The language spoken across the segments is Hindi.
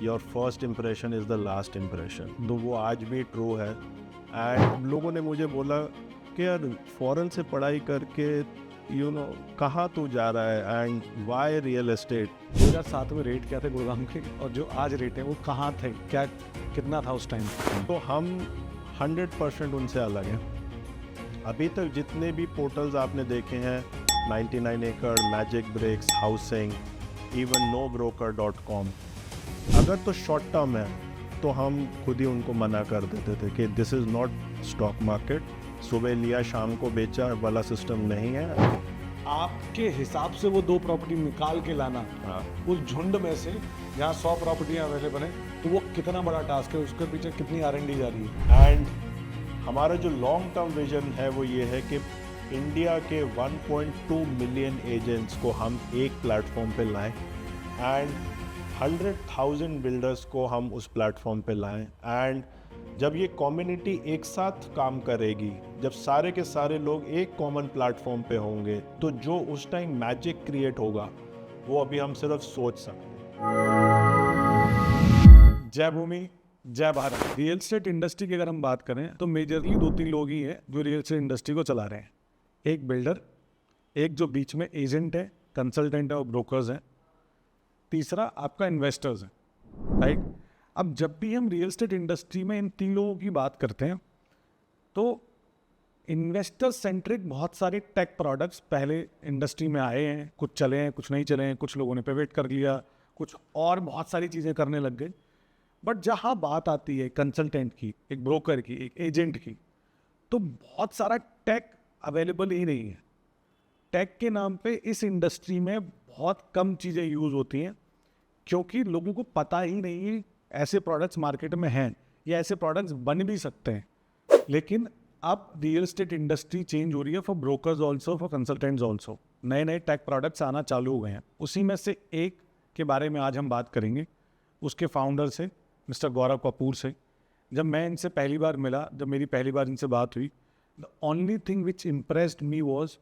Your first impression is the last impression. तो वो आज भी ट्रू है। एंड लोगों ने मुझे बोला कि यार फॉरेन से पढ़ाई करके कहाँ तू जा रहा है एंड वाई रियल एस्टेट। 2007 में रेट क्या थे गुड़गांव के और जो आज रेट है वो कहाँ थे, क्या कितना था उस टाइम? तो हम 100% उनसे अलग हैं। अभी तक जितने भी पोर्टल्स आपने देखे हैं 99 एकड़, magic bricks, housing, even nobroker.com, अगर तो शॉर्ट टर्म है तो हम खुद ही उनको मना कर देते थे कि this is not stock market, सुबह लिया शाम को बेचा वाला सिस्टम नहीं है। आपके हिसाब से वो 2 प्रॉपर्टी निकाल के लाना उस झुंड में से जहाँ 100 प्रॉपर्टियाँ अवेलेबल हैं, तो वो कितना बड़ा टास्क है, उसके पीछे कितनी R&D जा रही है। एंड हमारा जो लॉन्ग टर्म विजन है वो ये है कि इंडिया के 1.2 मिलियन एजेंट्स को हम एक प्लेटफॉर्म पे लाएं एंड 100,000 बिल्डर्स को हम उस प्लेटफॉर्म पे लाएं। एंड जब ये कम्युनिटी एक साथ काम करेगी, जब सारे के सारे लोग एक कॉमन प्लेटफॉर्म पे होंगे, तो जो उस टाइम मैजिक क्रिएट होगा वो अभी हम सिर्फ सोच सकते हैं। जय भूमि जय भारत। रियल एस्टेट इंडस्ट्री की अगर हम बात करें तो मेजरली 2-3 लोग ही हैं जो रियल एस्टेट इंडस्ट्री को चला रहे हैं। एक बिल्डर, एक जो बीच में एजेंट है, कंसल्टेंट है और ब्रोकर्स हैं, तीसरा आपका इन्वेस्टर्स है, राइट। अब जब भी हम रियल एस्टेट इंडस्ट्री में इन 3 लोगों की बात करते हैं तो इन्वेस्टर सेंट्रिक बहुत सारे टेक प्रोडक्ट्स पहले इंडस्ट्री में आए हैं, कुछ चले हैं, कुछ नहीं चले हैं, कुछ लोगों ने पिवट कर लिया, कुछ और बहुत सारी चीज़ें करने लग गए। बट जहाँ बात आती है कंसल्टेंट की, एक ब्रोकर की, एक एजेंट की, तो बहुत सारा टेक अवेलेबल ही नहीं है। टेक के नाम पे इस इंडस्ट्री में बहुत कम चीज़ें यूज़ होती हैं क्योंकि लोगों को पता ही नहीं है ऐसे प्रोडक्ट्स मार्केट में हैं या ऐसे प्रोडक्ट्स बन भी सकते हैं। लेकिन अब रियल एस्टेट इंडस्ट्री चेंज हो रही है for brokers also, for consultants also. नए नए टेक प्रोडक्ट्स आना चालू हो गए हैं। उसी में से एक के बारे में आज हम बात करेंगे, उसके फाउंडर से, मिस्टर गौरव कपूर से। जब मैं इनसे पहली बार मिला, जब मेरी पहली बार इनसे बात हुई, the only thing which impressed me was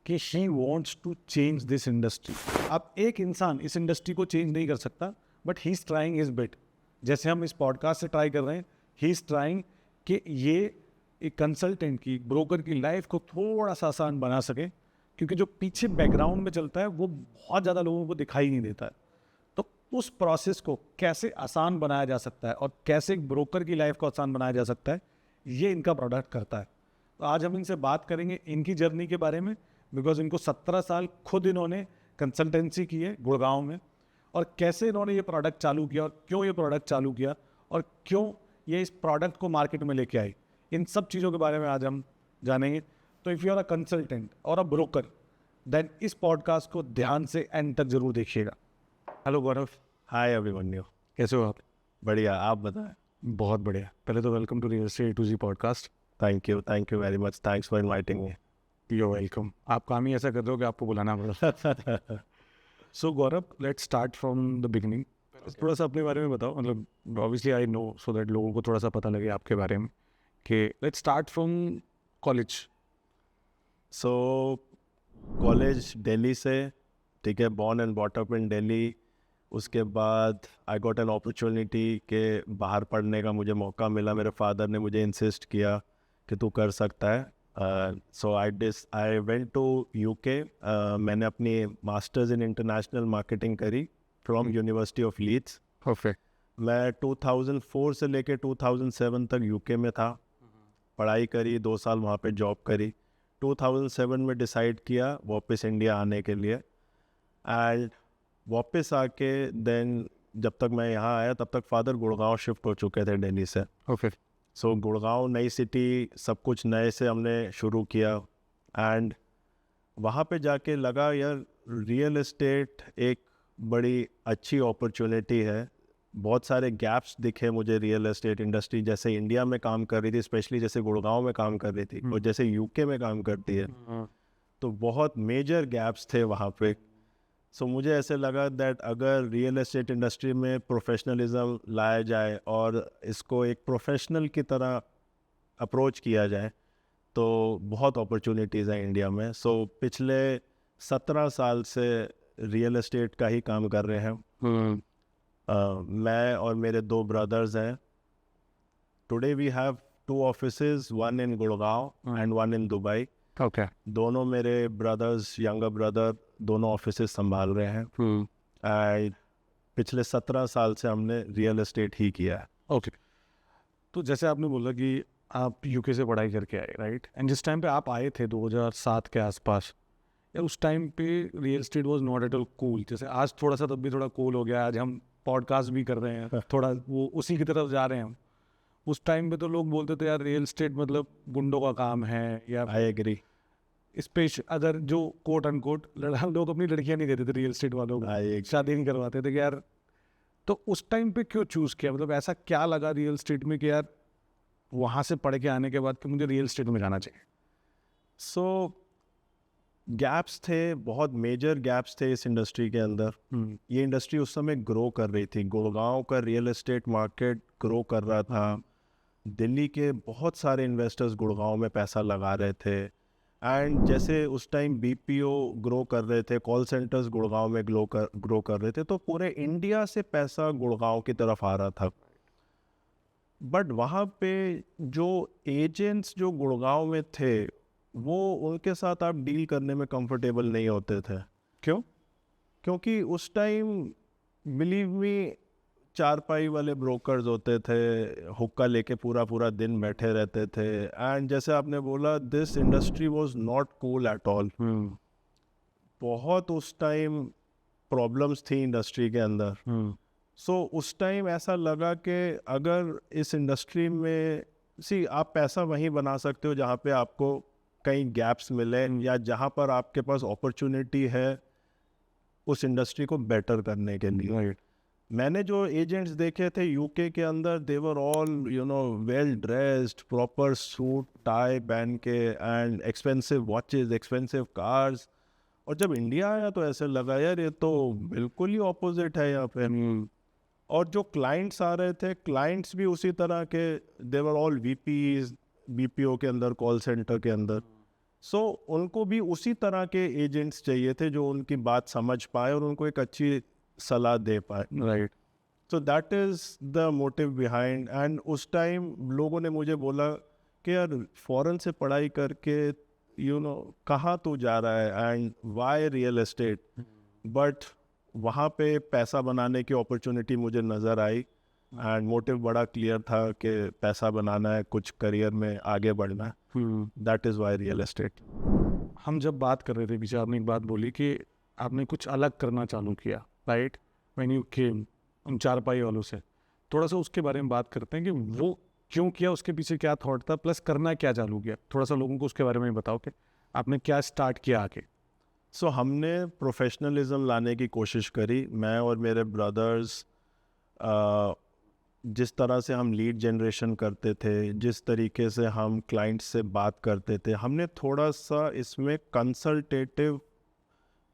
कि he wants to change this industry. अब एक इंसान इस इंडस्ट्री को चेंज नहीं कर सकता, but he is trying his bit. जैसे हम इस पॉडकास्ट से ट्राई कर रहे हैं, ही इज़ ट्राइंग कि ये एक कंसल्टेंट की, ब्रोकर की लाइफ को थोड़ा सा आसान बना सके, क्योंकि जो पीछे बैकग्राउंड में चलता है वो बहुत ज़्यादा लोगों को दिखाई नहीं देता है। तो उस प्रोसेस को कैसे आसान बनाया जा सकता है और कैसे एक ब्रोकर की लाइफ को आसान बनाया जा सकता है, ये इनका प्रोडक्ट करता है। तो आज हम इनसे बात करेंगे इनकी जर्नी के बारे में, बिकॉज इनको 17 साल खुद इन्होंने कंसल्टेंसी की है गुड़गांव में, और कैसे इन्होंने ये प्रोडक्ट चालू किया और क्यों ये प्रोडक्ट चालू किया और क्यों ये इस प्रोडक्ट को मार्केट में लेके आई, इन सब चीज़ों के बारे में आज हम जानेंगे। तो if you are a consultant और अ ब्रोकर, देन इस पॉडकास्ट को ध्यान से एंड तक जरूर देखिएगा। हेलो गौरव। हाय अभिमन्यु, कैसे हो आप? बढ़िया, आप बताएं। बहुत बढ़िया। पहले तो welcome to real estate A to Z podcast. Thank you very much, thanks for inviting me. You welcome. आप काम ही ऐसा कर रहे हो कि आपको बुलाना पड़ा। So Gaurav, let's start from the beginning. थोड़ा सा अपने बारे में बताओ, मतलब obviously I know, so that लोगों को थोड़ा सा पता लगे आपके बारे में, कि let's start from college. So college Delhi से, ठीक है, born and bought up in Delhi. उसके बाद आई गॉट एन अपॉर्चुनिटी के बाहर पढ़ने का मुझे मौका मिला। मेरे फादर ने मुझे इंसिस्ट किया कि तू कर सकता है। So I went to UK। मैंने अपनी मास्टर्स इन इंटरनेशनल मार्केटिंग करी from university of Leeds. Perfect. मैं 2004 से लेके 2007 तक UK में था, पढ़ाई करी, 2 साल वहाँ पे जॉब करी। 2007 में डिसाइड किया वापस इंडिया आने के लिए, एंड वापस आके देन जब तक मैं यहाँ आया तब तक फादर गुड़गांव शिफ्ट हो चुके थे दिल्ली से। ओके। सो गुड़गांव नई सिटी, सब कुछ नए से हमने शुरू किया। एंड वहाँ पे जाके लगा यार रियल एस्टेट एक बड़ी अच्छी अपॉर्चुनिटी है। बहुत सारे गैप्स दिखे मुझे रियल एस्टेट इंडस्ट्री जैसे इंडिया में काम कर रही थी, स्पेशली जैसे गुड़गांव में काम कर रही थी, और जैसे UK में काम करती है, तो बहुत मेजर गैप्स थे वहाँ पे। सो मुझे ऐसे लगा दैट अगर रियल एस्टेट इंडस्ट्री में प्रोफेशनलिज्म लाया जाए और इसको एक प्रोफेशनल की तरह अप्रोच किया जाए तो बहुत अपॉर्चुनिटीज़ हैं इंडिया में। सो पिछले 17 साल से रियल एस्टेट का ही काम कर रहे हैं। मैं और मेरे 2 ब्रदर्स हैं. Today we have 2 offices, one in Gurgaon and one in Dubai. Okay. दोनों मेरे ब्रदर्स, यंगर ब्रदर, दोनों ऑफिसेज संभाल रहे हैं. एंड पिछले 17 साल से हमने रियल एस्टेट ही किया है. ओके. तो जैसे आपने बोला कि आप यूके से पढ़ाई करके आए, राइट? एंड जिस टाइम पे आप आए थे 2007 के आसपास, या उस टाइम पे real estate was not at all cool. जैसे आज थोड़ा सा तब भी थोड़ा कूल हो गया. आज हम पॉडकास्ट भी कर रहे हैं, थोड़ा वो उसी की तरफ जा रहे हैं हम. उस टाइम पे तो लोग बोलते थे यार रियल एस्टेट मतलब गुंडों का काम है, या आई एग्री. स्पेशल अदर जो कोट अनकोट लोग अपनी लड़कियां नहीं देते थे रियल एस्टेट वालों को, आई शादी नहीं करवाते थे कि यार. तो उस टाइम पे क्यों चूज़ किया? मतलब ऐसा क्या लगा रियल एस्टेट में कि यार वहाँ से पढ़ के आने के बाद कि मुझे रियल एस्टेट में जाना चाहिए? सो गैप्स थे, बहुत मेजर गैप्स थे इस इंडस्ट्री के अंदर. ये इंडस्ट्री उस समय ग्रो कर रही थी. गुड़गांव का रियल एस्टेट मार्केट ग्रो कर रहा था. दिल्ली के बहुत सारे इन्वेस्टर्स गुड़गांव में पैसा लगा रहे थे. एंड जैसे उस टाइम बीपीओ ग्रो कर रहे थे, कॉल सेंटर्स गुड़गांव में ग्रो कर रहे थे, तो पूरे इंडिया से पैसा गुड़गांव की तरफ आ रहा था. बट वहाँ पे जो एजेंट्स जो गुड़गांव में थे, वो उनके साथ आप डील करने में कंफर्टेबल नहीं होते थे. क्यों? क्योंकि उस टाइम बिलीव मी, चारपाई वाले ब्रोकर्स होते थे, हुक्का लेके पूरा पूरा दिन बैठे रहते थे. एंड जैसे आपने बोला, this industry was not cool at all. बहुत उस टाइम प्रॉब्लम्स थी इंडस्ट्री के अंदर. सो उस टाइम ऐसा लगा कि अगर इस इंडस्ट्री में आप पैसा वहीं बना सकते हो जहाँ पे आपको कई गैप्स मिले, या जहाँ पर आपके पास अपॉर्चुनिटी है उस इंडस्ट्री को बेटर करने के लिए. राइट. मैंने जो एजेंट्स देखे थे यूके के अंदर, they were all well dressed, proper suit tie पहन के, and expensive watches, expensive cars. और जब इंडिया आया तो ऐसे लगा यार ये तो बिल्कुल ही ऑपोजिट है यहाँ पे. और जो क्लाइंट्स आ रहे थे, क्लाइंट्स भी उसी तरह के, दे वर ऑल वीपीज बीपीओ के अंदर, कॉल सेंटर के अंदर. सो उनको भी उसी तरह के एजेंट्स चाहिए थे जो उनकी बात समझ पाए और उनको एक अच्छी सलाह दे पाए. Right. So that is the motive behind. And उस टाइम लोगों ने मुझे बोला कि यार फॉरेन से पढ़ाई करके कहाँ तू जा रहा है, and why real estate. But वहाँ पे पैसा बनाने की अपॉर्चुनिटी मुझे नज़र आई, एंड मोटिव बड़ा क्लियर था कि पैसा बनाना है, कुछ करियर में आगे बढ़ना है. That is why real estate. हम जब बात कर रहे थे पीछे, आपने एक बात बोली कि आपने कुछ अलग करना चालू किया, राइट? व्हेन यू केम उन चारपाई वालों से. थोड़ा सा उसके बारे में बात करते हैं कि वो क्यों किया, उसके पीछे क्या थॉट था, प्लस करना क्या चालू किया. थोड़ा सा लोगों को उसके बारे में बताओ कि आपने क्या स्टार्ट किया आगे. सो हमने प्रोफेशनलिज्म लाने की कोशिश करी. मैं और मेरे ब्रदर्स, जिस तरह से हम लीड जनरेशन करते थे, जिस तरीके से हम क्लाइंट्स से बात करते थे, हमने थोड़ा सा इसमें कंसल्टेटिव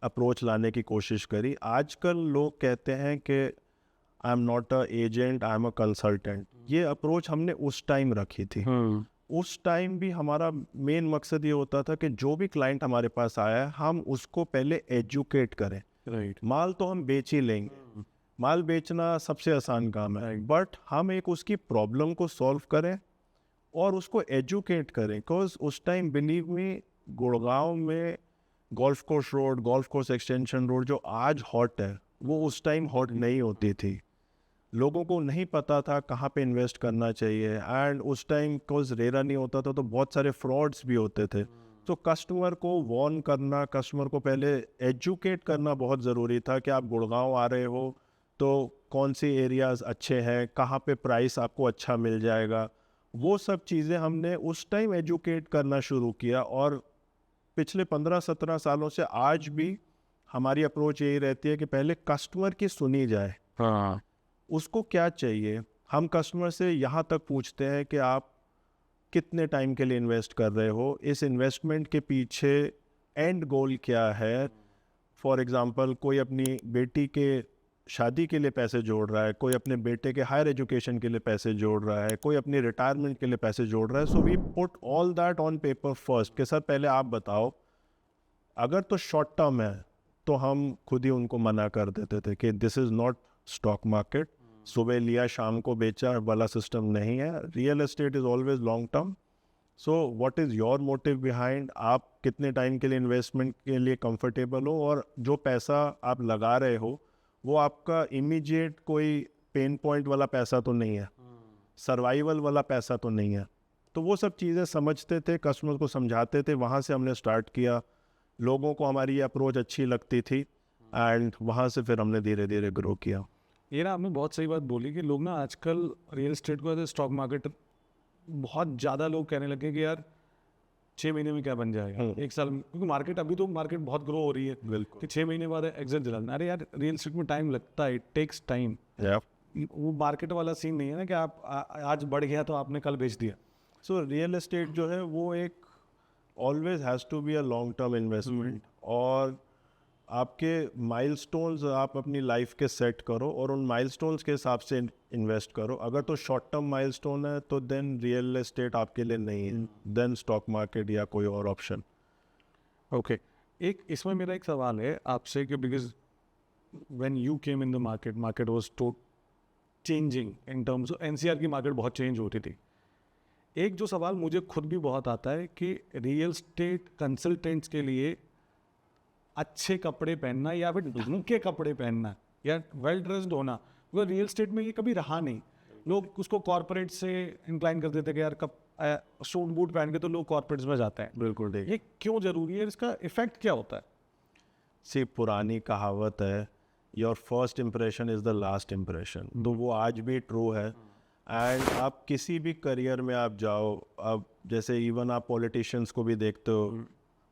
अप्रोच लाने की कोशिश करी. आजकल लोग कहते हैं कि I am not a agent, I am a consultant. ये अप्रोच हमने उस टाइम रखी थी. उस टाइम भी हमारा मेन मकसद ये होता था कि जो भी क्लाइंट हमारे पास आया है, हम उसको पहले एजुकेट करें. राइट. माल तो हम बेच ही लेंगे, माल बेचना सबसे आसान काम है, बट हम एक उसकी प्रॉब्लम को सॉल्व करें और उसको एजुकेट करें. बिकॉज उस टाइम बिलीव मी, गुड़गांव में golf course road, golf course extension road जो आज हॉट है, वो उस टाइम हॉट नहीं होती थी. लोगों को नहीं पता था कहाँ पे इन्वेस्ट करना चाहिए. एंड उस टाइम बिकॉज रेरा नहीं होता था तो बहुत सारे फ्रॉड्स भी होते थे. तो कस्टमर को वॉर्न करना, कस्टमर को पहले एजुकेट करना बहुत ज़रूरी था कि आप गुड़गांव आ रहे हो तो कौन सी एरियाज़ अच्छे हैं, कहाँ पे प्राइस आपको अच्छा मिल जाएगा. वो सब चीज़ें हमने उस टाइम एजुकेट करना शुरू किया. और पिछले 15-17 सालों से आज भी हमारी अप्रोच यही रहती है कि पहले कस्टमर की सुनी जाए. हाँ. उसको क्या चाहिए. हम कस्टमर से यहाँ तक पूछते हैं कि आप कितने टाइम के लिए इन्वेस्ट कर रहे हो, इस इन्वेस्टमेंट के पीछे एंड गोल क्या है. फॉर एग्जांपल, कोई अपनी बेटी के शादी के लिए पैसे जोड़ रहा है, कोई अपने बेटे के हायर एजुकेशन के लिए पैसे जोड़ रहा है, कोई अपनी रिटायरमेंट के लिए पैसे जोड़ रहा है. So we put all that on paper first कि सर पहले आप बताओ. अगर तो शॉर्ट टर्म है तो हम खुद ही उनको मना कर देते थे कि this is not stock market, सुबह लिया शाम को बेचा वाला सिस्टम नहीं है. Real estate is always long term. So what is your motive behind, आप कितने टाइम के लिए इन्वेस्टमेंट के लिए कंफर्टेबल हो, और जो पैसा आप लगा रहे हो वो आपका इमीडिएट कोई पेन पॉइंट वाला पैसा तो नहीं है, सर्वाइवल वाला पैसा तो नहीं है. तो वो सब चीज़ें समझते थे, कस्टमर को समझाते थे. वहाँ से हमने स्टार्ट किया, लोगों को हमारी ये अप्रोच अच्छी लगती थी, एंड वहाँ से फिर हमने धीरे धीरे ग्रो किया. ये ना आपने बहुत सही बात बोली कि लोग ना आजकल रियल एस्टेट को एज स्टॉक मार्केट बहुत ज़्यादा लोग कहने लगे कि यार 6 महीने में क्या बन जाएगा, 1 साल में, क्योंकि मार्केट अभी तो मार्केट बहुत ग्रो हो रही है बिल्कुल. कि 6 महीने बाद एग्जिट दिलाना. अरे यार रियल एस्टेट में टाइम लगता है, इट टेक्स टाइम. वो मार्केट वाला सीन नहीं है ना कि आप आज बढ़ गया तो आपने कल बेच दिया. सो रियल एस्टेट जो है वो एक always has to be a long term investment. और आपके माइलस्टोन्स आप अपनी लाइफ के सेट करो और उन माइलस्टोन्स के हिसाब से इन्वेस्ट करो. अगर तो शॉर्ट टर्म माइलस्टोन है तो देन रियल एस्टेट आपके लिए नहीं है, देन स्टॉक मार्केट या कोई और ऑप्शन. ओके, एक इसमें मेरा एक सवाल है आपसे कि because when you came in the market was to changing in terms of NCR की मार्केट बहुत चेंज होती थी. एक जो सवाल मुझे खुद भी बहुत आता है कि रियल एस्टेट कंसल्टेंट्स के लिए अच्छे कपड़े पहनना या फिर ढंग के कपड़े पहनना या वेल ड्रेस्ड होना, वो रियल एस्टेट में ये कभी रहा नहीं. लोग उसको कॉर्पोरेट से इंक्लाइन कर देते कि यार कब सूट बूट पहन के तो लोग कॉर्पोरेट्स में जाते हैं. बिल्कुल ठीक. ये क्यों जरूरी है, इसका इफेक्ट क्या होता है? सी, पुरानी कहावत है, your first impression is the last impression. तो वो आज भी ट्रू है. एंड आप किसी भी करियर में आप जाओ, अब जैसे इवन आप पॉलिटिशियंस को भी देखते हो,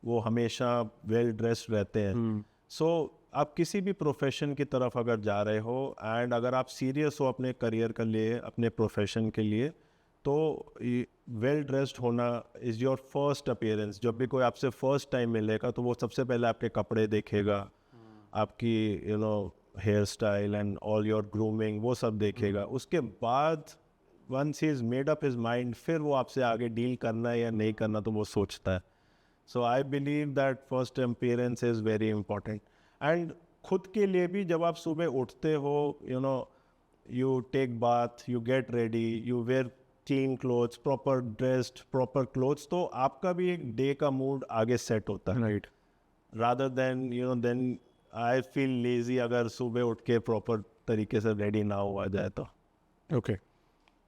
वो हमेशा वेल ड्रेस्ड रहते हैं. सो आप किसी भी प्रोफेशन की तरफ अगर जा रहे हो एंड अगर आप सीरियस हो अपने करियर के लिए, अपने प्रोफेशन के लिए, तो वेल ड्रेस्ड होना इज़ योर फर्स्ट अपीयरेंस. जब भी कोई आपसे फर्स्ट टाइम मिलेगा तो वो सबसे पहले आपके कपड़े देखेगा, आपकी hair style and all your grooming, वो सब देखेगा. उसके बाद once he is made up his mind, फिर वो आपसे आगे डील करना है या नहीं करना तो वो सोचता है. So I believe that first appearance is very important. And खुद के लिए भी जब आप सुबह उठते हो, you take bath, you get ready, you wear clean clothes, proper dressed, proper clothes, तो आपका भी एक डे का मूड आगे सेट होता है. Right. Rather than then I feel lazy अगर सुबह उठ के प्रॉपर तरीके से रेडी ना हुआ जाए तो. ओके,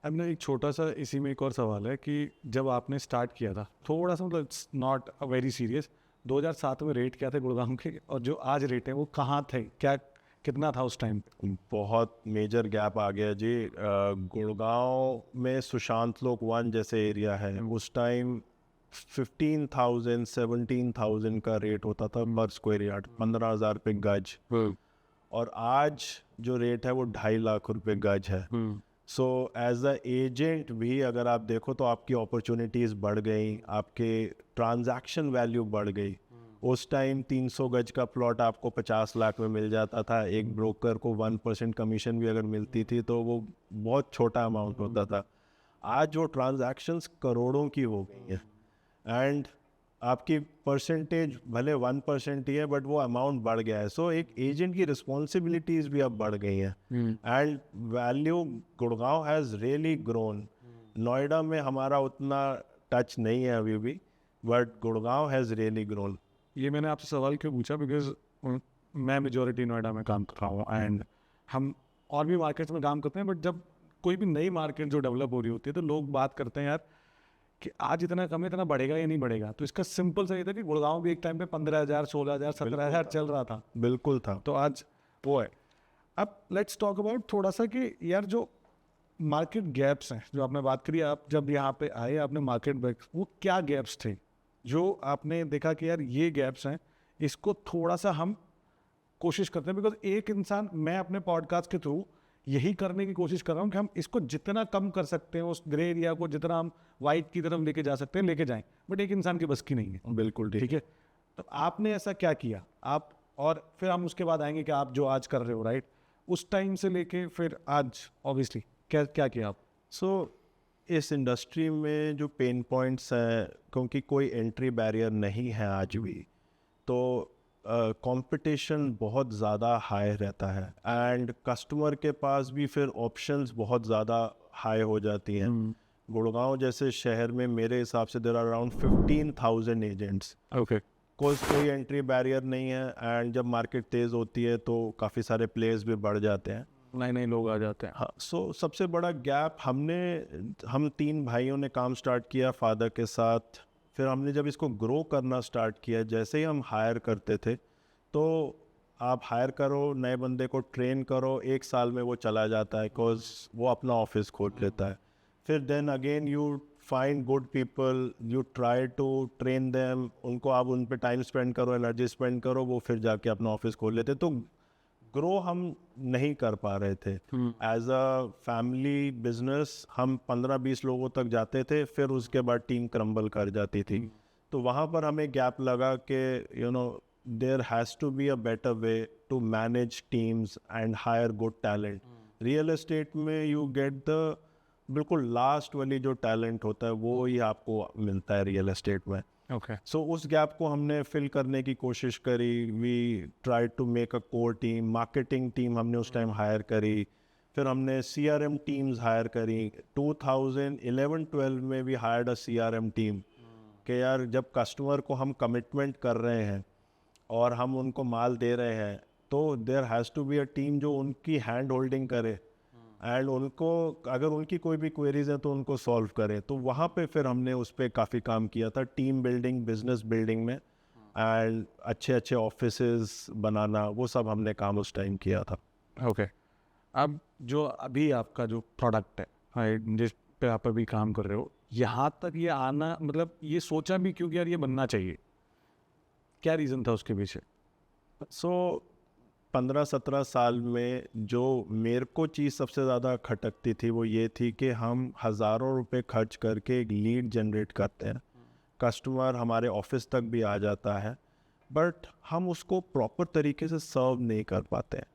अब ना एक छोटा सा इसी में एक और सवाल है कि जब आपने स्टार्ट किया था, थोड़ा सा मतलब इट्स नॉट वेरी सीरियस, 2007 में रेट क्या थे गुड़गांव के और जो आज रेट है वो कहाँ थे, क्या कितना था उस टाइम पे? बहुत मेजर गैप आ गया जी. गुड़गांव में सुशांत लोक 1 जैसे एरिया है, उस टाइम 15,000 17,000 का रेट होता था पर स्क्वायर यार्ड, 15,000 रुपये गज. और आज जो रेट है वो 2.5 लाख रुपए गज है. सो एज अ एजेंट भी अगर आप देखो तो आपकी अपॉर्चुनिटीज़ बढ़ गई, आपके ट्रांजैक्शन वैल्यू बढ़ गई. उस टाइम 300 गज का प्लॉट आपको 50 लाख में मिल जाता था. एक ब्रोकर को 1% कमीशन भी अगर मिलती थी तो वो बहुत छोटा अमाउंट होता था. आज वो ट्रांजैक्शंस करोड़ों की हो गई हैं एंड आपकी परसेंटेज भले 1% ही है बट वो अमाउंट बढ़ गया है. सो एक एजेंट की रिस्पॉन्सिबिलिटीज़ भी अब बढ़ गई हैं and value Gurgaon has really grown. Noida में हमारा उतना टच नहीं है अभी भी, but Gurgaon has really grown. ये मैंने आपसे सवाल क्यों पूछा, बिकॉज मैं मेजॉरिटी नोएडा में काम कर रहा हूँ एंड हम और भी मार्केट्स में काम करते हैं, बट जब कोई भी नई मार्केट जो डेवलप हो रही होती है तो लोग बात करते हैं यार कि आज इतना कम है, इतना बढ़ेगा या नहीं बढ़ेगा. तो इसका सिंपल सा ये था कि गुड़गांव भी एक टाइम पे 15,000 16,000 17,000 चल रहा था. बिल्कुल था. तो आज वो है. अब लेट्स टॉक अबाउट थोड़ा सा कि यार जो मार्केट गैप्स हैं जो आपने बात करी, आप जब यहाँ पे आए आपने मार्केट गैप्स, वो क्या गैप्स थे जो आपने देखा कि यार ये गैप्स हैं, इसको थोड़ा सा हम कोशिश करते हैं. बिकॉज एक इंसान, मैं अपने पॉडकास्ट के थ्रू यही करने की कोशिश कर रहा हूँ कि हम इसको जितना कम कर सकते हैं, उस ग्रे एरिया को जितना हम वाइट की तरफ लेके जा सकते हैं लेके जाएं, बट एक इंसान की बस की नहीं है. बिल्कुल ठीक है. तो आपने ऐसा क्या किया आप, और फिर हम उसके बाद आएंगे कि आप जो आज कर रहे हो, राइट, उस टाइम से लेके फिर आज ऑब्वियसली क्या क्या किया आप? सो इस इंडस्ट्री में जो पेन पॉइंट्स हैं, क्योंकि कोई एंट्री बैरियर नहीं है आज भी, तो कंपटीशन बहुत ज़्यादा हाई रहता है एंड कस्टमर के पास भी फिर ऑप्शंस बहुत ज़्यादा हाई हो जाती हैं। गुड़गांव जैसे शहर में मेरे हिसाब से there are around 15,000 agents. Okay. कोई एंट्री बैरियर नहीं है एंड जब मार्केट तेज़ होती है तो काफ़ी सारे प्लेयर्स भी बढ़ जाते हैं। नए नए लोग आ जाते हैं। हाँ, सो सबसे बड़ा गैप हम 3 भाइयों ने काम स्टार्ट किया फादर के साथ। फिर हमने जब इसको ग्रो करना स्टार्ट किया, जैसे ही हम हायर करते थे तो आप हायर करो, नए बंदे को ट्रेन करो, 1 साल में वो चला जाता है बिकॉज वो अपना ऑफिस खोल लेता है। फिर then again you find good people, you try to train them, उनको आप उन पे टाइम स्पेंड करो, एनर्जी स्पेंड करो, वो फिर जाके अपना ऑफिस खोल लेते। तो ग्रो हम नहीं कर पा रहे थे एज अ फैमिली बिजनेस। हम 15-20 लोगों तक जाते थे, फिर उसके बाद टीम क्रम्बल कर जाती थी। तो वहाँ पर हमें गैप लगा कि there has to be a better way to manage teams and hire good talent. Real estate में यू गेट द बिल्कुल लास्ट वाली जो टैलेंट होता है वो ही आपको मिलता है रियल एस्टेट में। ओके। सो उस गैप को हमने फिल करने की कोशिश करी। We try to make a core team, marketing team हमने उस टाइम हायर करी, फिर हमने CRM टीम्स हायर करी। 2011-12 में भी हायर्ड अ CRM टीम कि यार जब कस्टमर को हम कमिटमेंट कर रहे हैं और हम उनको माल दे रहे हैं तो there has to be a team जो उनकी हैंड होल्डिंग करे एंड उनको अगर उनकी कोई भी क्वेरीज हैं तो उनको सॉल्व करें। तो वहाँ पे फिर हमने उस पर काफ़ी काम किया था, टीम बिल्डिंग, बिजनेस बिल्डिंग में, एंड अच्छे ऑफिसेज बनाना, वो सब हमने काम उस टाइम किया था। ओके। अब जो अभी आपका जो प्रोडक्ट है, right, जिस पे आप अभी काम कर रहे हो, यहाँ तक ये आना, मतलब ये सोचा भी क्यों कि यार ये बनना चाहिए, क्या रीज़न था उसके पीछे? सो 15-17 साल में जो मेरे को चीज़ सबसे ज़्यादा खटकती थी वो ये थी कि हम हज़ारों रुपए खर्च करके एक लीड जनरेट करते हैं, कस्टमर हमारे ऑफिस तक भी आ जाता है, बट हम उसको प्रॉपर तरीके से सर्व नहीं कर पाते हैं।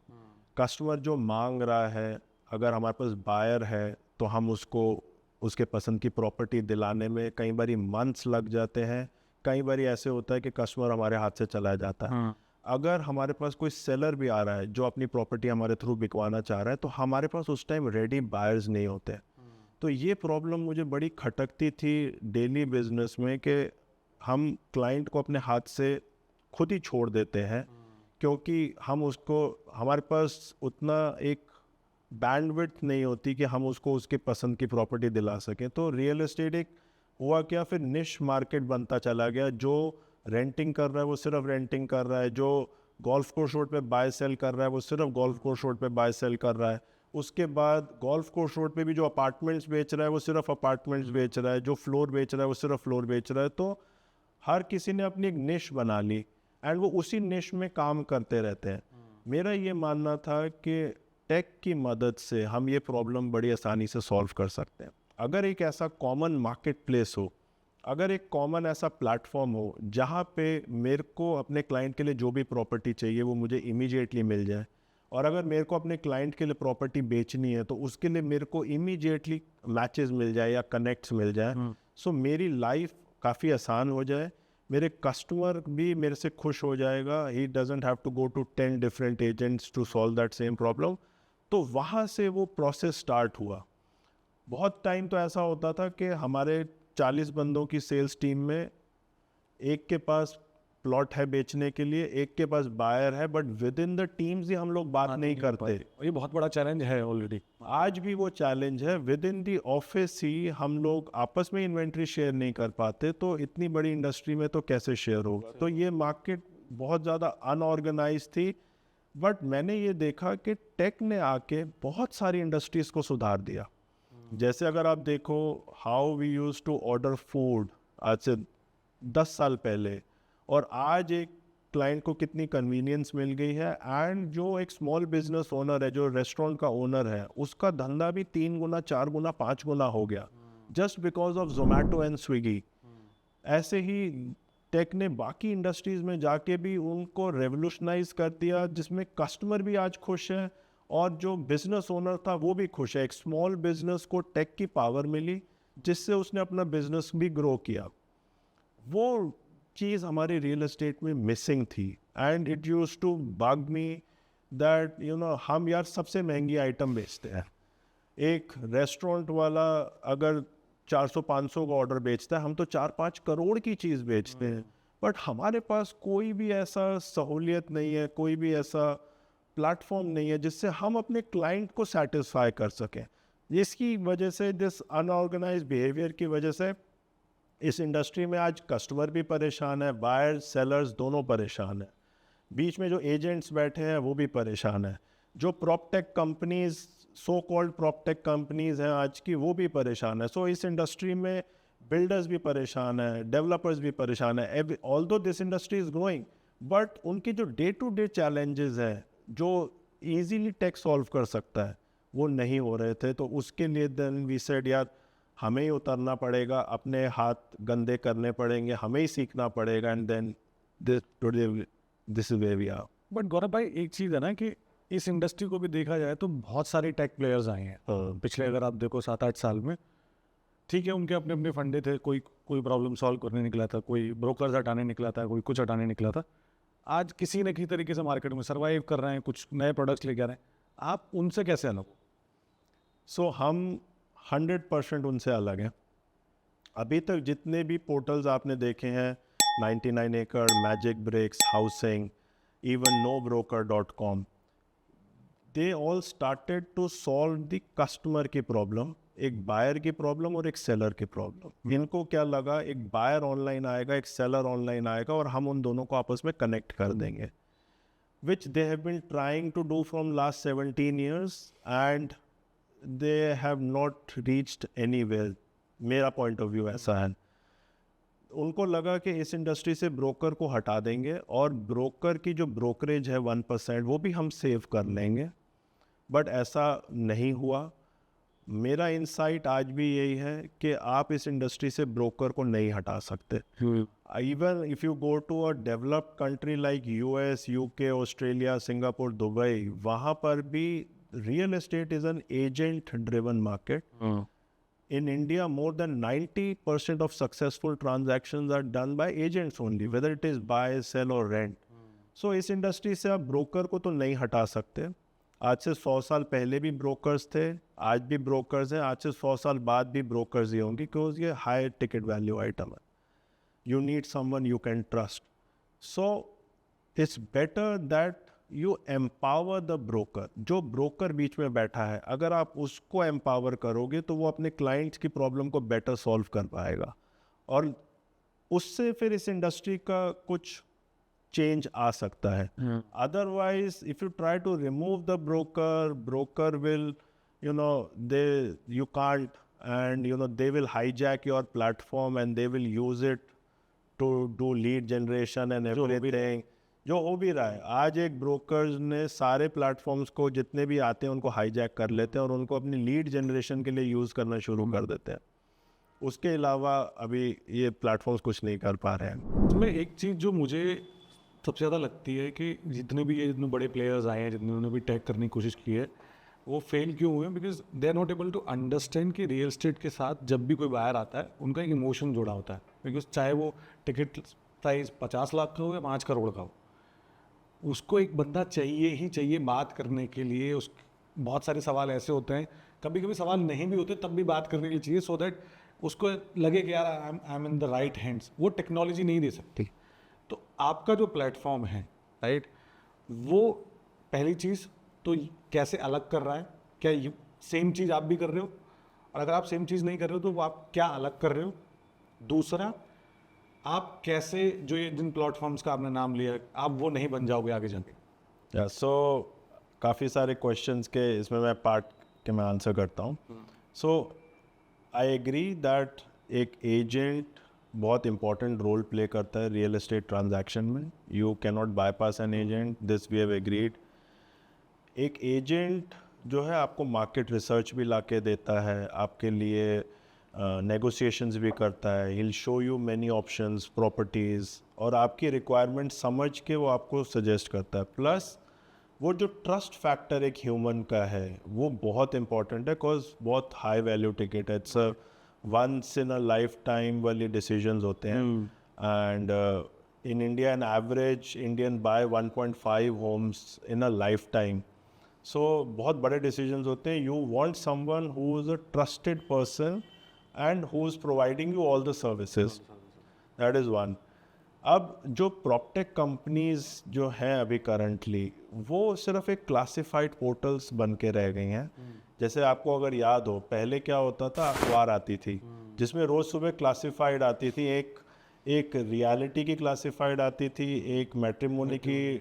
कस्टमर जो मांग रहा है, अगर हमारे पास बायर है तो हम उसको उसके पसंद की प्रॉपर्टी दिलाने में कई बारी मंथ्स लग जाते हैं, कई बारी ऐसे होता है कि कस्टमर हमारे हाथ से चला जाता है। अगर हमारे पास कोई सेलर भी आ रहा है जो अपनी प्रॉपर्टी हमारे थ्रू बिकवाना चाह रहा है तो हमारे पास उस टाइम रेडी बायर्स नहीं होते। तो ये प्रॉब्लम मुझे बड़ी खटकती थी डेली बिजनेस में कि हम क्लाइंट को अपने हाथ से खुद ही छोड़ देते हैं क्योंकि हम उसको, हमारे पास उतना एक बैंडविड्थ नहीं होती कि हम उसको उसके पसंद की प्रॉपर्टी दिला सकें। तो रियल एस्टेट एक हुआ क्या, फिर निश मार्केट बनता चला गया। जो रेंटिंग कर रहा है वो सिर्फ रेंटिंग कर रहा है, जो गोल्फ कोर्स रोड पे बाय सेल कर रहा है वो सिर्फ गोल्फ कोर्स रोड पे बाय सेल कर रहा है। उसके बाद गोल्फ कोर्स रोड पे भी जो अपार्टमेंट्स बेच रहा है वो सिर्फ अपार्टमेंट्स बेच रहा है, जो फ्लोर बेच रहा है वो सिर्फ फ्लोर बेच रहा है। तो हर किसी ने अपनी एक निश बना ली एंड वो उसी निश में काम करते रहते हैं। मेरा ये मानना था कि टेक की मदद से हम ये प्रॉब्लम बड़ी आसानी से सॉल्व कर सकते हैं। अगर एक ऐसा कॉमन मार्केट प्लेस हो, अगर एक कॉमन ऐसा प्लेटफॉर्म हो जहाँ पे मेरे को अपने क्लाइंट के लिए जो भी प्रॉपर्टी चाहिए वो मुझे इमीडिएटली मिल जाए, और अगर मेरे को अपने क्लाइंट के लिए प्रॉपर्टी बेचनी है तो उसके लिए मेरे को इमीडिएटली मैचेस मिल जाए या कनेक्ट्स मिल जाए, सो मेरी लाइफ काफ़ी आसान हो जाए, मेरे कस्टमर भी मेरे से खुश हो जाएगा, he doesn't have to go to 10 different agents to solve that same problem. तो वहाँ से वो प्रोसेस स्टार्ट हुआ। बहुत टाइम तो ऐसा होता था कि हमारे 40 बंदों की सेल्स टीम में एक के पास प्लॉट है बेचने के लिए, एक के पास बायर है, but within the teams ही हम लोग बात नहीं करते। ये बहुत बड़ा चैलेंज है ऑलरेडी। आज भी वो चैलेंज है, विद इन दी ऑफिस ही हम लोग आपस में इन्वेंट्री शेयर नहीं कर पाते, तो इतनी बड़ी इंडस्ट्री में तो कैसे शेयर होगा। तो ये मार्केट बहुत ज़्यादा अनऑर्गेनाइज थी, बट मैंने ये देखा कि टेक ने आके बहुत सारी इंडस्ट्रीज को सुधार दिया। जैसे अगर आप देखो how we use to order food आज से 10 साल पहले, और आज एक क्लाइंट को कितनी कन्वीनियंस मिल गई है, एंड जो एक स्मॉल बिजनेस ओनर है, जो रेस्टोरेंट का ओनर है, उसका धंधा भी 3 गुना 4 गुना 5 गुना हो गया just because of Zomato and Swiggy. ऐसे ही टेक ने बाकी इंडस्ट्रीज में जाके भी उनको रेवोल्यूशनाइज कर दिया, जिसमें कस्टमर भी आज खुश है और जो बिजनेस ओनर था वो भी खुश है। एक स्मॉल बिजनेस को टेक की पावर मिली जिससे उसने अपना बिजनेस भी ग्रो किया। वो चीज़ हमारी रियल एस्टेट में मिसिंग थी and it use to bug me that हम यार सबसे महंगी आइटम बेचते हैं। एक रेस्टोरेंट वाला अगर 400-500 का ऑर्डर बेचता है, हम तो 4-5 करोड़ की चीज़ बेचते हैं, बट हमारे पास कोई भी ऐसा सहूलियत नहीं है, कोई भी ऐसा प्लेटफॉर्म नहीं है जिससे हम अपने क्लाइंट को सेटिस्फाई कर सकें। जिसकी वजह से, दिस अनऑर्गेनाइज्ड बिहेवियर की वजह से इस इंडस्ट्री में आज कस्टमर भी परेशान है, बायर सेलर्स दोनों परेशान है, बीच में जो एजेंट्स बैठे हैं वो भी परेशान है, जो proptech companies, so called proptech companies हैं आज की, वो भी परेशान है। सो इस इंडस्ट्री में बिल्डर्स भी परेशान है, डेवलपर्स भी परेशान है। Although this industry is growing, but उनके जो डे टू डे चैलेंजेस हैं जो इजीली टेक सॉल्व कर सकता है वो नहीं हो रहे थे। तो उसके लिए देन वी सेड यार हमें ही उतरना पड़ेगा, अपने हाथ गंदे करने पड़ेंगे, हमें ही सीखना पड़ेगा, and then this is where we are. But Gaurav भाई, एक चीज़ है ना कि इस इंडस्ट्री को भी देखा जाए तो बहुत सारे टेक प्लेयर्स आए हैं पिछले, अगर आप देखो 7-8 साल में। ठीक है, उनके अपने अपने फंडे थे, कोई प्रॉब्लम सॉल्व करने निकला था, कोई ब्रोकर्स हटाने निकला था, कोई कुछ हटाने निकला था। आज किसी न किसी तरीके से मार्केट में सर्वाइव कर रहे हैं, कुछ नए प्रोडक्ट्स लेके आ रहे हैं। आप उनसे कैसे अलग हो? सो हम 100% उनसे अलग हैं। अभी तक जितने भी पोर्टल्स आपने देखे हैं, 99 एकड़, magic bricks, housing, even nobroker.com, they all started to solve the customer की प्रॉब्लम, एक बायर की प्रॉब्लम और एक सेलर की प्रॉब्लम। इनको क्या लगा, एक बायर ऑनलाइन आएगा, एक सेलर ऑनलाइन आएगा और हम उन दोनों को आपस में कनेक्ट कर देंगे, which they have been trying to do from last 17 years and they have not reached anywhere। मेरा पॉइंट ऑफ व्यू ऐसा है। उनको लगा कि इस इंडस्ट्री से ब्रोकर को हटा देंगे और ब्रोकर की जो ब्रोकरेज है 1% वो भी हम सेव कर लेंगे, बट ऐसा नहीं हुआ। मेरा इंसाइट आज भी यही है कि आप इस इंडस्ट्री से ब्रोकर को नहीं हटा सकते। Even if you go to a developed country like US, UK, Australia, Singapore, Dubai, वहाँ पर भी real estate is an agent driven market. In India, more than 90% of successful transactions are done by agents only, whether it is buy, sell or rent. So इस इंडस्ट्री से आप ब्रोकर को तो नहीं हटा सकते। आज से 100 साल पहले भी ब्रोकर्स थे, आज भी ब्रोकर्स हैं, आज से 100 साल बाद भी ब्रोकर्स ही होंगे, बिकॉज ये हाई टिकट वैल्यू आइटम है। You need someone you can trust. So it's better that you empower the broker. जो ब्रोकर बीच में बैठा है, अगर आप उसको एम्पावर करोगे तो वो अपने क्लाइंट्स की प्रॉब्लम को बेटर सॉल्व कर पाएगा और उससे फिर इस इंडस्ट्री का कुछ चेंज आ सकता है। Otherwise if you try to remove the broker will you can't, and they will hijack your platform and they will use it to do lead generation and everything, जो हो भी रहा है। आज एक ब्रोकर्स ने सारे प्लेटफॉर्म्स को, जितने भी आते हैं उनको हाईजैक कर लेते हैं और उनको अपनी लीड जनरेशन के लिए यूज़ करना शुरू कर देते हैं। उसके अलावा अभी ये प्लेटफॉर्म्स कुछ नहीं कर पा रहे हैं। इसमें एक चीज़ जो मुझे सबसे ज़्यादा लगती है कि जितने बड़े प्लेयर्स आए हैं, जिन्होंने भी टैग करने की कोशिश की है, वो फेल क्यों हुए? Because they are not able to understand कि रियल एस्टेट के साथ जब भी कोई बायर आता है उनका एक इमोशन जुड़ा होता है। बिकॉज चाहे वो टिकट प्राइस 50 लाख का हो या 5 करोड़ का हो, उसको एक बंदा चाहिए ही चाहिए बात करने के लिए। उस बहुत सारे सवाल ऐसे होते हैं, कभी कभी सवाल नहीं भी होते तब भी बात करने के लिए चाहिए, सो दैट उसको लगे कि यार I am in the right hands. वो टेक्नोलॉजी नहीं दे सकती। तो आपका जो प्लेटफॉर्म है, राइट, वो पहली चीज़ तो कैसे अलग कर रहा है? क्या सेम चीज़ आप भी कर रहे हो? और अगर आप सेम चीज़ नहीं कर रहे हो तो आप क्या अलग कर रहे हो? दूसरा, आप कैसे जो ये जिन प्लेटफॉर्म्स का आपने नाम लिया, आप वो नहीं बन जाओगे आगे जाके? सो काफ़ी सारे क्वेश्चंस के इसमें मैं पार्ट के मैं आंसर करता हूँ। सो आई एग्री दैट एक एजेंट बहुत इंपॉर्टेंट रोल प्ले करता है रियल एस्टेट ट्रांजैक्शन में। You can not bypass an agent, this we have agreed. एक एजेंट जो है आपको मार्केट रिसर्च भी ला के देता है, आपके लिए नेगोशिएशंस भी करता है, he'll show you many options, properties, और आपकी रिक्वायरमेंट समझ के वो आपको सजेस्ट करता है। प्लस वो जो ट्रस्ट फैक्टर एक ह्यूमन का है वो बहुत इंपॉर्टेंट है, बिकॉज बहुत हाई वैल्यू टिकट है। It's once in a life time वाली डिसीजंस होते हैं। and in India, an average Indian buy 1.5 homes in a lifetime. So बहुत बड़े decisions होते हैं. You want someone who is a trusted person and who is providing you all the services. That is one. अब जो PropTech companies जो हैं अभी currently, वो सिर्फ एक classified portals बन के रह गई हैं. जैसे आपको अगर याद हो, पहले क्या होता था, अखबार आती थी जिसमें रोज़ सुबह क्लासिफाइड आती थी, एक रियलिटी की क्लासिफाइड आती थी, एक मैट्रिमोनी की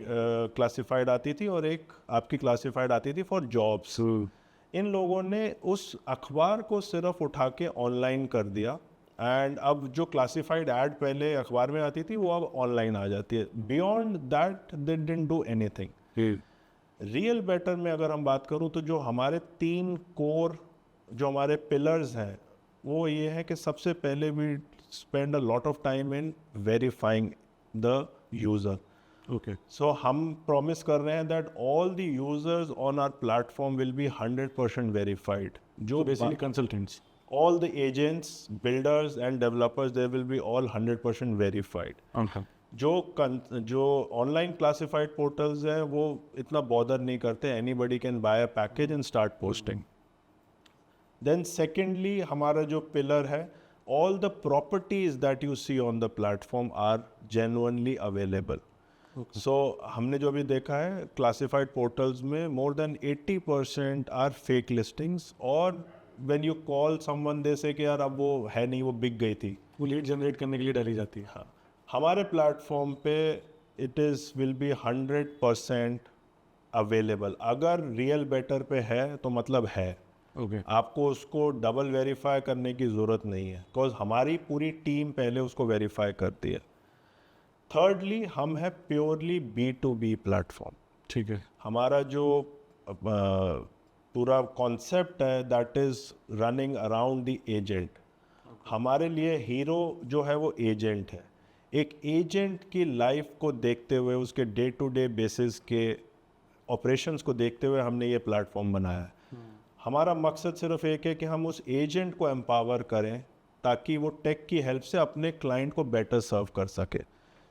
क्लासिफाइड आती थी, और एक आपकी क्लासिफाइड आती थी फॉर जॉब्स. इन लोगों ने उस अखबार को सिर्फ उठा के ऑनलाइन कर दिया, एंड अब जो क्लासिफाइड ऐड पहले अखबार में आती थी वो अब ऑनलाइन आ जाती है. Beyond that they didn't do anything. Real better में अगर हम बात करूं तो जो हमारे 3 कोर जो हमारे पिलर्स हैं वो ये है कि सबसे पहले we spend a lot of time in verifying the user. Okay. So हम promise कर रहे हैं that all the users on our platform will be 100% verified. So basically consultants. All the agents, builders and developers, they will be all 100% verified. Okay. जो online classified portals हैं वो इतना bother नहीं करते. Anybody can buy a package and start posting. Then secondly हमारा जो pillar है, all the properties that you see on the platform are genuinely available. Okay. So हमने जो भी देखा है classified portals में more than 80% are fake listings, और when you call someone they say कि यार अब वो है नहीं, वो बिक गई थी. वो लीड जनरेट करने के लिए डाली जाती है. हाँ, हमारे प्लेटफॉर्म पे it is will be 100% available. अगर रियल बेटर पे है तो मतलब है. Okay. आपको उसको डबल वेरीफाई करने की ज़रूरत नहीं है, बिकॉज हमारी पूरी टीम पहले उसको वेरीफाई करती है. थर्डली हम है प्योरली B2B प्लेटफॉर्म. ठीक है. हमारा जो पूरा कॉन्सेप्ट है that is running around the agent. हमारे लिए हीरो जो है वो एजेंट है. एक एजेंट की लाइफ को देखते हुए, उसके डे टू डे बेसिस के ऑपरेशंस को देखते हुए हमने ये प्लेटफॉर्म बनाया है. हमारा मकसद सिर्फ एक है कि हम उस एजेंट को एम्पावर करें ताकि वो टेक की हेल्प से अपने क्लाइंट को बेटर सर्व कर सके.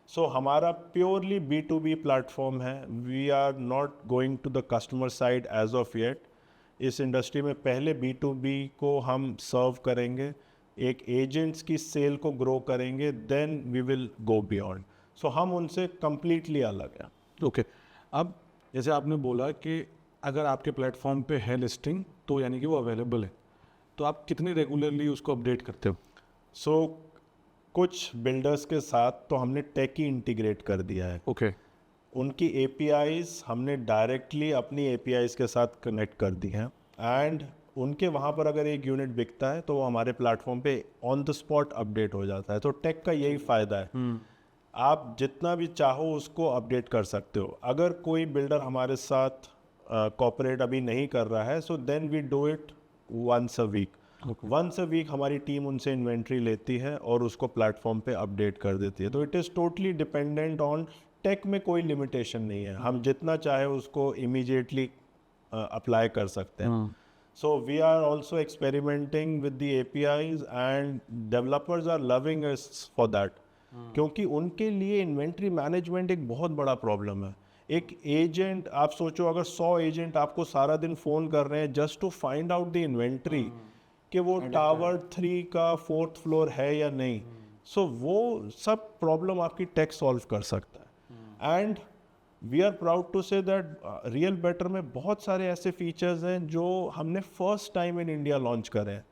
सो हमारा प्योरली B2B प्लेटफॉर्म है. We are not going to the customer side as of yet. इस इंडस्ट्री में पहले B2B को हम सर्व करेंगे, एक एजेंट्स की सेल को ग्रो करेंगे, then we will go beyond. So हम उनसे कम्प्लीटली अलग हैं. ओके. अब जैसे आपने बोला कि अगर आपके प्लेटफॉर्म पे है लिस्टिंग तो यानी कि वो अवेलेबल है, तो आप कितनी रेगुलरली उसको अपडेट करते हो? सो कुछ बिल्डर्स के साथ तो हमने टेक ही इंटीग्रेट कर दिया है. ओके. उनकी APIs हमने डायरेक्टली अपनी APIs के साथ कनेक्ट कर दी हैं, एंड उनके वहाँ पर अगर एक यूनिट बिकता है तो वो हमारे प्लेटफॉर्म पे ऑन द स्पॉट अपडेट हो जाता है. तो टेक का यही फ़ायदा है. आप जितना भी चाहो उसको अपडेट कर सकते हो. अगर कोई बिल्डर हमारे साथ कॉपरेट अभी नहीं कर रहा है, so then we do it once a week. Once a week हमारी टीम उनसे इन्वेंट्री लेती है और उसको प्लेटफॉर्म पे अपडेट कर देती है. तो it is totally dependent on tech. में कोई लिमिटेशन नहीं है, हम जितना चाहे उसको इमीडिएटली अप्लाई कर सकते हैं. So we are also experimenting with the APIs and developers are loving us for that, क्योंकि उनके लिए इन्वेंट्री मैनेजमेंट एक बहुत बड़ा प्रॉब्लम है. एक एजेंट, आप सोचो अगर 100 एजेंट आपको सारा दिन फ़ोन कर रहे हैं just to find out the inventory कि वो टावर 3 का 4th फ्लोर है या नहीं. सो वो सब प्रॉब्लम आपकी टेक सॉल्व कर सकता है. And we are proud to say that real better में बहुत सारे ऐसे फीचर्स हैं जो हमने first time in India launch करे हैं.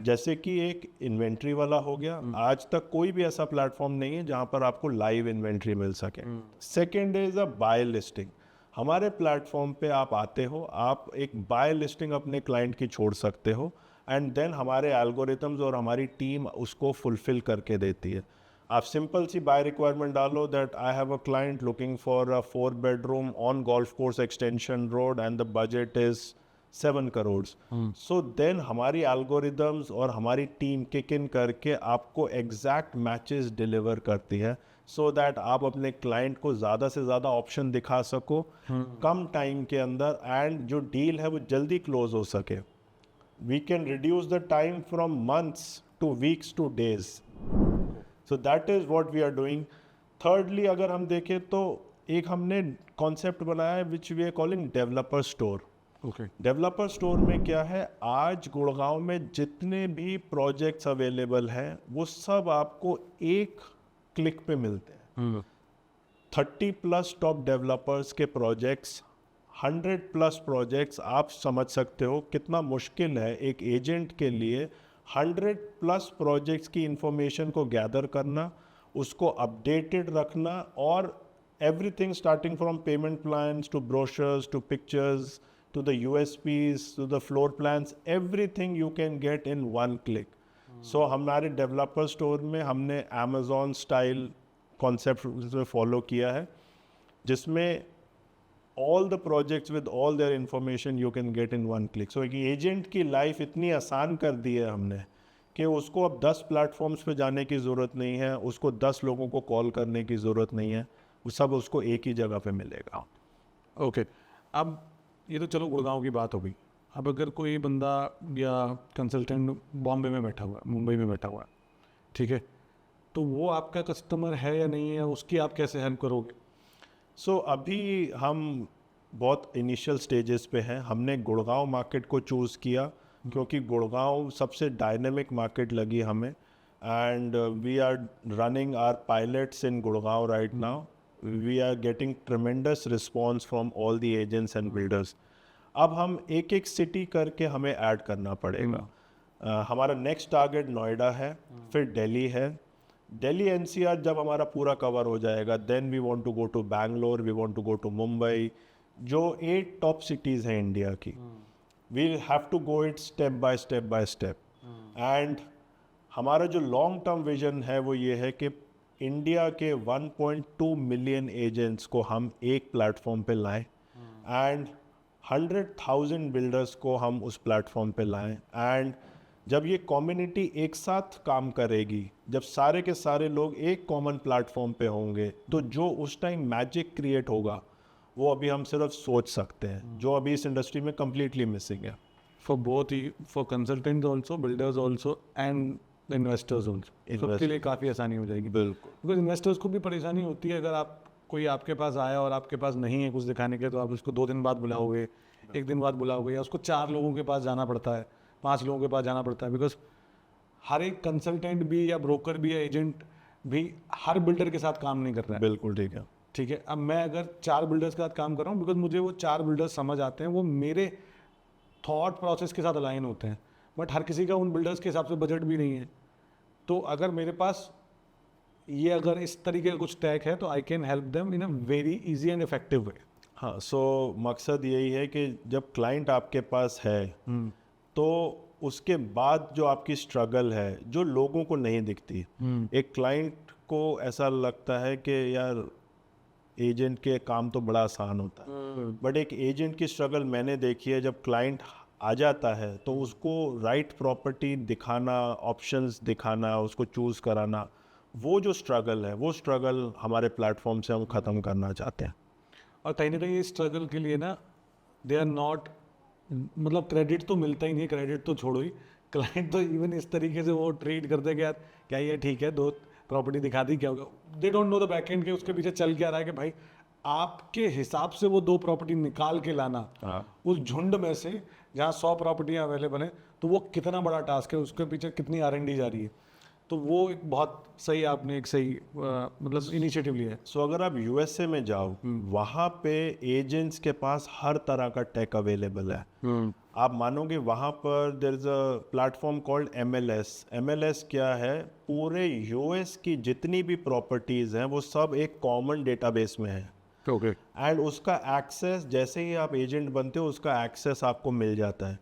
जैसे कि एक इन्वेंट्री वाला हो गया. आज तक कोई भी ऐसा प्लेटफॉर्म नहीं है जहां पर आपको लाइव इन्वेंट्री मिल सके. Second is a buy listing. हमारे प्लेटफॉर्म पे आप आते हो, आप एक बाय लिस्टिंग अपने क्लाइंट की छोड़ सकते हो, एंड देन हमारे एल्गोरिथम्स और हमारी टीम उसको फुलफिल करके देती है. आप सिंपल सी बाय रिक्वायरमेंट डालो that I have a client looking for a 4 bedroom on golf course extension road and the budget is 7 crores. So then हमारी एल्गोरिदम्स और हमारी टीम किक इन करके आपको एग्जैक्ट मैचेस डिलीवर करती है, सो दैट आप अपने क्लाइंट को ज़्यादा से ज़्यादा ऑप्शन दिखा सको कम टाइम के अंदर, एंड जो डील है वो जल्दी क्लोज हो सके. We can reduce the time from months to weeks to days. So that is what we are doing. Thirdly अगर हम देखें तो एक हमने कॉन्सेप्ट बनाया है which we are calling developer store. Okay. Developer store में क्या है, आज गुड़गांव में जितने भी प्रोजेक्ट्स अवेलेबल हैं वो सब आपको एक क्लिक पे मिलते हैं. 30+ टॉप डेवलपर्स के प्रोजेक्ट्स, 100+ प्रोजेक्ट्स. आप समझ सकते हो कितना मुश्किल है एक एजेंट के लिए 100+ प्रोजेक्ट्स की इंफॉर्मेशन को गैदर करना, उसको अपडेटेड रखना, और everything starting from payment plans to brochures to pictures to the USPs, to the floor plans, everything you can get in one click. So हमारे डेवलपर स्टोर में हमने Amazon स्टाइल कॉन्सेप्ट फॉलो किया है, जिसमें all the projects with all their information you can get in one click. So एक एजेंट की लाइफ इतनी आसान कर दी है हमने कि उसको अब 10 प्लेटफॉर्म्स पे जाने की ज़रूरत नहीं है, उसको 10 लोगों को कॉल करने की ज़रूरत नहीं है, वो सब उसको एक ही जगह पे मिलेगा. ओके. अब ये तो चलो गुड़गांव की बात हो गई. अब अगर कोई बंदा या कंसल्टेंट बॉम्बे में बैठा हुआ है, मुंबई में बैठा हुआ है, ठीक है, तो वो आपका कस्टमर है या नहीं है, उसकी आप कैसे हेल्प करोगे? सो अभी हम बहुत इनिशियल स्टेजेस पे हैं. हमने गुड़गांव मार्केट को चूज़ किया क्योंकि गुड़गांव सबसे डायनेमिक मार्केट लगी हमें, and we are running our pilots in Gurgaon right now. We are getting tremendous response from all the agents and builders. अब हम एक एक सिटी करके हमें ऐड करना पड़ेगा. हमारा नेक्स्ट टारगेट नोएडा है, फिर दिल्ली है. दिल्ली NCR जब हमारा पूरा कवर हो जाएगा, then we want to go to Bangalore, we want to go to Mumbai, जो 8 टॉप सिटीज़ हैं इंडिया की. We have to go it step by step. And हमारा जो लॉन्ग टर्म विजन है वो ये है कि इंडिया के 1.2 मिलियन एजेंट्स को हम एक प्लेटफॉर्म पे लाएं, एंड 100,000 बिल्डर्स को हम उस प्लेटफॉर्म पे लाएं. एंड जब ये कम्युनिटी एक साथ काम करेगी, जब सारे के सारे लोग एक कॉमन प्लेटफॉर्म पे होंगे, तो जो उस टाइम मैजिक क्रिएट होगा वो अभी हम सिर्फ सोच सकते हैं, जो अभी इस इंडस्ट्री में कम्प्लीटली मिसिंग है. For both, for consultants also, builders also, and investors also, सबके लिए काफ़ी आसानी हो जाएगी. बिल्कुल. बिकॉज इन्वेस्टर्स को भी परेशानी होती है, अगर आप कोई आपके पास आया और आपके पास नहीं है कुछ दिखाने के, तो आप उसको 2 दिन बाद बुलाओगे, 1 दिन बाद बुलाओगे, या उसको 4 लोगों के पास जाना पड़ता है, 5 लोगों के पास जाना पड़ता है. बिकॉज हर एक कंसल्टेंट भी या ब्रोकर भी या एजेंट भी हर बिल्डर के साथ काम नहीं कर रहा है. बिल्कुल ठीक है. ठीक है. अब मैं अगर 4 बिल्डर्स के साथ काम कर रहा हूँ, बिकॉज मुझे वो 4 बिल्डर्स समझ आते हैं, वो मेरे थॉट प्रोसेस के साथ अलाइन होते हैं, बट हर किसी का उन बिल्डर्स के हिसाब से बजट भी नहीं है. तो अगर मेरे पास ये अगर इस तरीके का कुछ टैग है, तो I can help them in a very easy and effective way. हाँ, सो मकसद यही है कि जब क्लाइंट आपके पास है तो उसके बाद जो आपकी स्ट्रगल है, जो लोगों को नहीं दिखती, एक क्लाइंट को ऐसा लगता है कि यार एजेंट के काम तो बड़ा आसान होता है, बट एक एजेंट की स्ट्रगल मैंने देखी है. जब क्लाइंट आ जाता है तो उसको राइट प्रॉपर्टी दिखाना, ऑप्शंस दिखाना, उसको चूज़ कराना, वो जो स्ट्रगल है, वो स्ट्रगल हमारे प्लेटफॉर्म से हम ख़त्म करना चाहते हैं. और कहीं ना कहीं इस स्ट्रगल के लिए ना, दे आर नॉट, मतलब क्रेडिट तो मिलता ही नहीं, क्रेडिट तो छोड़ो ही, क्लाइंट तो इवन इस तरीके से वो ट्रीट करते हैं कि यार क्या ये ठीक है, 2 प्रॉपर्टी दिखा दी, क्या होगा. They don't know the back and के उसके पीछे चल क्या रहा है, कि भाई आपके हिसाब से वो 2 प्रॉपर्टी निकाल के लाना उस झुंड में से जहाँ 100 प्रॉपर्टियाँ अवेलेबल हैं, तो वो कितना बड़ा टास्क है, उसके पीछे कितनी R&D जा रही है. तो वो एक बहुत सही, आपने एक सही मतलब इनिशिएटिव लिया है. सो अगर आप USA में जाओ, वहाँ पे एजेंट्स के पास हर तरह का टेक अवेलेबल है. आप मानोगे वहाँ पर there is a platform called MLS. MLS क्या है, पूरे US की जितनी भी प्रॉपर्टीज़ हैं वो सब एक कॉमन डेटाबेस में है. ओके. एंड उसका एक्सेस, जैसे ही आप एजेंट बनते हो, उसका एक्सेस आपको मिल जाता है.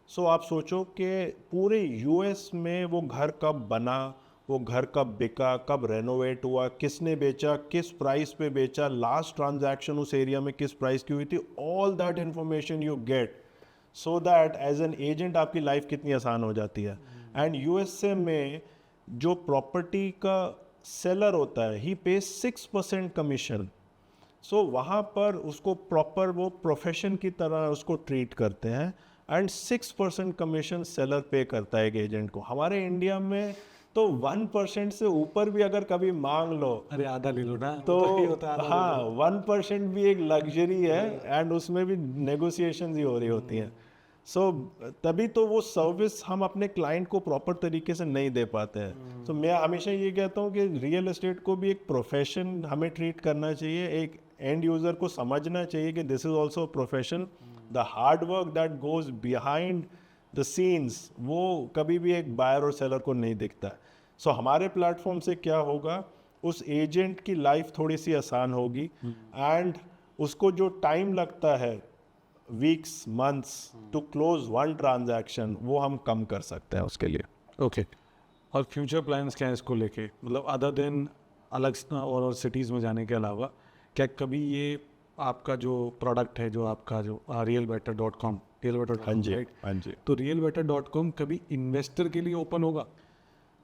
सो आप सोचो कि पूरे US में वो घर कब बना, वो घर कब बिका, कब रेनोवेट हुआ, किसने बेचा, किस प्राइस पे बेचा, लास्ट ट्रांजैक्शन उस एरिया में किस प्राइस की हुई थी, all that information you get, so that as an agent आपकी लाइफ कितनी आसान हो जाती है. एंड USA में जो प्रॉपर्टी का सेलर होता है, ही पे 6% कमीशन. सो वहाँ पर उसको प्रॉपर वो प्रोफेशन की तरह उसको ट्रीट करते हैं, एंड 6% कमीशन सेलर पे करता है एक एजेंट को. हमारे इंडिया में तो 1% से ऊपर भी अगर कभी मांग लो अरे आधा ले लो ना, तो वो ही होता है, आधा ले हाँ लो। 1% भी एक लग्जरी है एंड उसमें भी नेगोशिएशंस ही हो रही होती हैं। सो तभी तो वो सर्विस हम अपने क्लाइंट को प्रॉपर तरीके से नहीं दे पाते हैं। तो मैं हमेशा ये कहता हूँ कि रियल एस्टेट को भी एक प्रोफेशन हमें ट्रीट करना चाहिए, एक एंड यूज़र को समझना चाहिए कि this is also profession. The hard work that goes behind the scenes वो कभी भी एक बायर और सेलर को नहीं दिखता। सो हमारे प्लेटफॉर्म से क्या होगा, उस एजेंट की लाइफ थोड़ी सी आसान होगी एंड उसको जो टाइम लगता है weeks months to close one transaction वो हम कम कर सकते हैं उसके लिए। ओके। और फ्यूचर प्लान्स क्या है इसको लेके, मतलब अदर देन अलग और सिटीज़ में जाने के अलावा, क्या कभी ये आपका जो प्रोडक्ट है, जो आपका जो realbetter.com, हाँ जी, राइट, हाँ जी, तो realbetter.com कभी इन्वेस्टर के लिए ओपन होगा?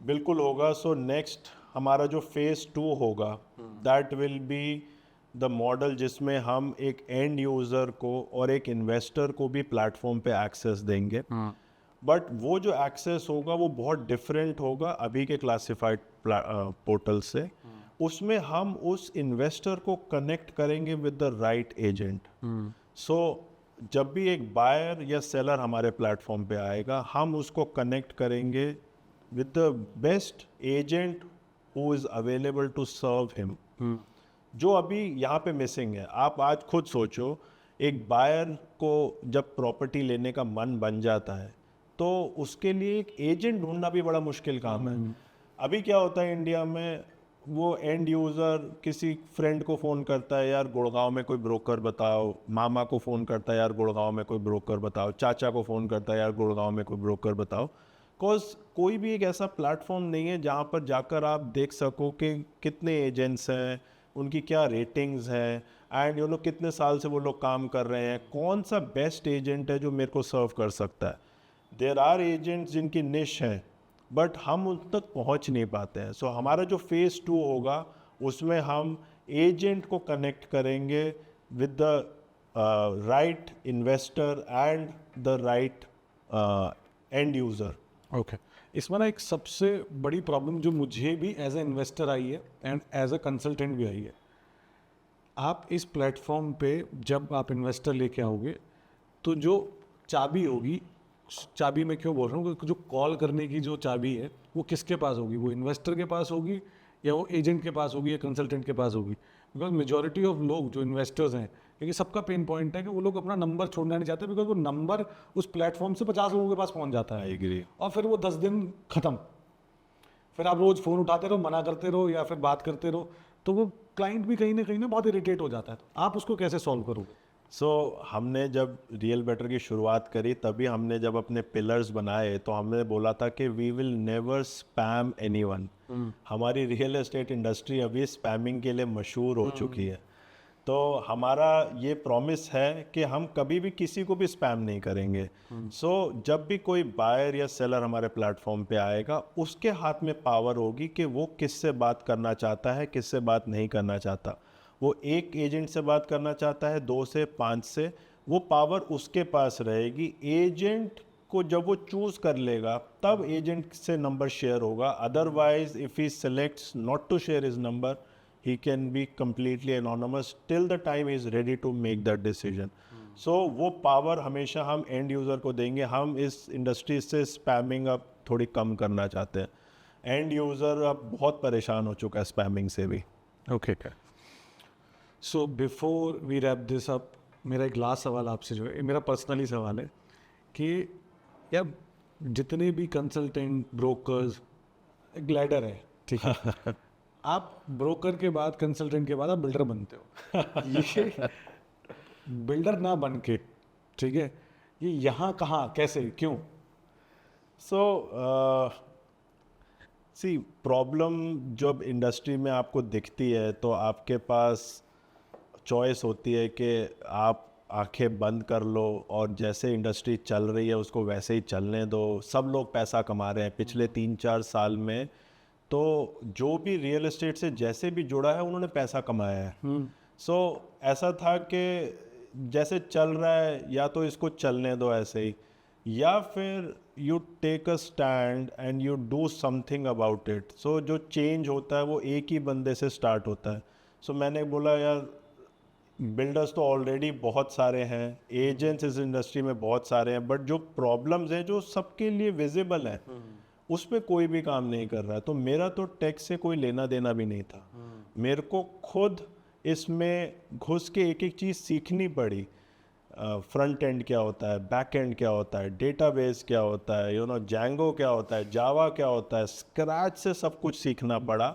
बिल्कुल होगा। सो नेक्स्ट हमारा जो फेज 2 होगा that will be the model जिसमें हम एक एंड यूज़र को और एक इन्वेस्टर को भी प्लेटफॉर्म पे एक्सेस देंगे। बट वो जो एक्सेस होगा वो बहुत डिफरेंट होगा अभी के क्लासिफाइड पोर्टल से। उसमें हम उस इन्वेस्टर को कनेक्ट करेंगे विद द राइट एजेंट। सो जब भी एक बायर या सेलर हमारे प्लेटफॉर्म पे आएगा हम उसको कनेक्ट करेंगे with the best agent who is available to serve him, जो अभी यहाँ पे मिसिंग है। आप आज खुद सोचो, एक बायर को जब प्रॉपर्टी लेने का मन बन जाता है तो उसके लिए एक एजेंट ढूंढना भी बड़ा मुश्किल काम है। अभी क्या होता है इंडिया में, वो एंड यूज़र किसी फ्रेंड को फ़ोन करता है, यार गुड़गांव में कोई ब्रोकर बताओ, मामा को फ़ोन करता है, यार गुड़गांव में कोई ब्रोकर बताओ, चाचा को फ़ोन करता है, यार गुड़गांव में कोई ब्रोकर बताओ। बिकॉज कोई भी एक ऐसा प्लेटफॉर्म नहीं है जहाँ पर जाकर आप देख सको कि कितने एजेंट्स हैं, उनकी क्या रेटिंग्स हैं एंड ये लोग कितने साल से वो लोग काम कर रहे हैं, कौन सा बेस्ट एजेंट है जो मेरे को सर्व कर सकता है। देर आर एजेंट्स जिनकी निश है बट हम उन तक पहुँच नहीं पाते हैं। सो हमारा जो फेज़ 2 होगा उसमें हम एजेंट को कनेक्ट करेंगे with the right investor and the right end user. Okay. इसमें ना एक सबसे बड़ी प्रॉब्लम जो मुझे भी एज ए इन्वेस्टर आई है एंड एज अ कंसल्टेंट भी आई है, आप इस प्लेटफॉर्म पे जब आप इन्वेस्टर लेके आओगे तो जो चाबी होगी, चाबी मैं क्यों बोल रहा हूँ, क्योंकि जो कॉल करने की जो चाबी है वो किसके पास होगी, वो इन्वेस्टर के पास होगी या वो एजेंट के पास होगी या कंसल्टेंट के पास होगी। बिकॉज मेजॉरिटी ऑफ लोग जो इन्वेस्टर्स हैं, क्योंकि सबका पेन पॉइंट है कि वो लोग अपना नंबर छोड़ना नहीं चाहते, बिकॉज वो नंबर उस प्लेटफॉर्म से 50 लोगों के पास पहुंच जाता है आई एग्री। और फिर वो 10 दिन ख़त्म। फिर आप रोज़ फ़ोन उठाते रहो, मना करते रहो या फिर बात करते रहो, तो वो क्लाइंट भी कहीं ना बहुत इरिटेट हो जाता है। तो आप उसको कैसे सॉल्व करोगे? सो हमने जब रियल बेटर की शुरुआत करी तभी हमने जब अपने पिलर्स बनाए तो हमने बोला था कि we will never spam anyone. हमारी रियल एस्टेट इंडस्ट्री अभी स्पैमिंग के लिए मशहूर हो चुकी है। तो हमारा ये प्रॉमिस है कि हम कभी भी किसी को भी स्पैम नहीं करेंगे। सो जब भी कोई बायर या सेलर हमारे प्लेटफॉर्म पे आएगा उसके हाथ में पावर होगी कि वो किससे बात करना चाहता है, किससे बात नहीं करना चाहता। वो एक एजेंट से बात करना चाहता है, 2 से 5 से, वो पावर उसके पास रहेगी। एजेंट को जब वो चूज़ कर लेगा तब एजेंट से नंबर शेयर होगा। Otherwise if he selects not to share his number he can be completely anonymous till the time he is ready to make that decision. So वो पावर हमेशा हम एंड यूज़र को देंगे। हम इस इंडस्ट्री से स्पैमिंग अब थोड़ी कम करना चाहते हैं। एंड यूज़र अब बहुत परेशान हो चुका है स्पैमिंग से भी। Okay. So before we wrap this up, मेरा एक लास्ट सवाल आपसे जो है, मेरा पर्सनली सवाल है कि यार जितने भी कंसल्टेंट ब्रोकर्स, एक लैडर है, ठीक है, आप ब्रोकर के बाद, कंसल्टेंट के बाद आप बिल्डर बनते हो। ये बिल्डर ना बन के, ठीक है, ये यहाँ कहाँ कैसे क्यों? सो सी प्रॉब्लम जब इंडस्ट्री में आपको दिखती है तो आपके पास चॉइस होती है कि आप आंखें बंद कर लो और जैसे इंडस्ट्री चल रही है उसको वैसे ही चलने दो। सब लोग पैसा कमा रहे हैं पिछले 3-4 साल में, तो जो भी रियल एस्टेट से जैसे भी जुड़ा है उन्होंने पैसा कमाया है। सो ऐसा था कि जैसे चल रहा है या तो इसको चलने दो ऐसे ही, या फिर you take a stand and you do something about it. So जो change होता है वो एक ही बंदे से start होता है. So मैंने बोला यार बिल्डर्स तो ऑलरेडी बहुत सारे हैं, एजेंट्स इस इंडस्ट्री में बहुत सारे हैं, बट जो प्रॉब्लम्स हैं जो सबके लिए विजिबल हैं उस पर कोई भी काम नहीं कर रहा है. तो मेरा तो टेक से कोई लेना देना भी नहीं था. मेरे को खुद इसमें घुस के एक एक चीज़ सीखनी पड़ी. फ्रंट एंड क्या होता है, बैक एंड क्या होता है, डेटाबेस क्या होता है, जैंगो क्या होता है, जावा क्या होता है, स्क्रैच से सब कुछ सीखना पड़ा.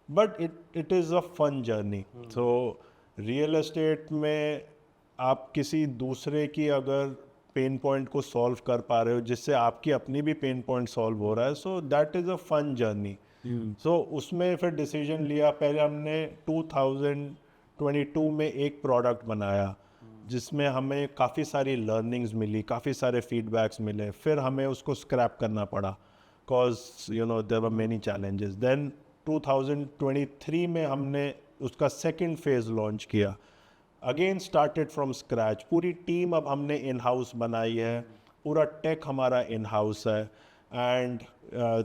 But it is a fun journey. So real estate में आप किसी दूसरे की अगर पेन पॉइंट को सॉल्व कर पा रहे हो जिससे आपकी अपनी भी पेन पॉइंट सॉल्व हो रहा है, so that is a fun journey. So उसमें फिर डिसीजन लिया. पहले हमने 2022 में एक प्रोडक्ट बनाया जिसमें हमें काफ़ी सारी लर्निंग्स मिली, काफ़ी सारे फीडबैक्स मिले. फिर हमें उसको स्क्रैप करना पड़ा because there were many challenges. Then 2023 में हमने उसका सेकंड फेज लॉन्च किया. Again started from scratch. पूरी टीम अब हमने इन हाउस बनाई है, पूरा टेक हमारा इन हाउस है. And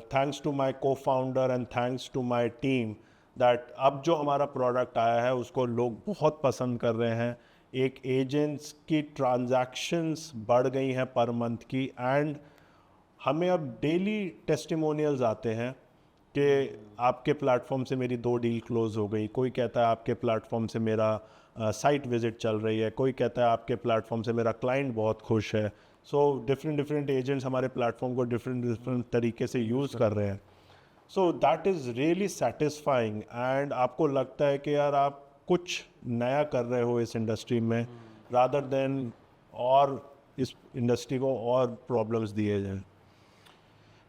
thanks to my cofounder and thanks to my team that अब जो हमारा प्रोडक्ट आया है उसको लोग बहुत पसंद कर रहे हैं. एक एजेंट्स की ट्रांजैक्शंस बढ़ गई हैं पर मंथ की. एंड हमें अब डेली टेस्टिमोनियल्स आते हैं कि आपके प्लेटफॉर्म से मेरी 2 डील क्लोज हो गई. कोई कहता है आपके प्लेटफॉर्म से मेरा साइट विजिट चल रही है. कोई कहता है आपके प्लेटफॉर्म से मेरा क्लाइंट बहुत खुश है. सो डिफरेंट एजेंट्स हमारे प्लेटफॉर्म को डिफरेंट तरीके से यूज़ कर रहे हैं. सो that is really satisfying. And आपको लगता है कि यार आप कुछ नया कर रहे हो इस इंडस्ट्री में रादर देन और इस इंडस्ट्री को और प्रॉब्लम्स दिए जाएं.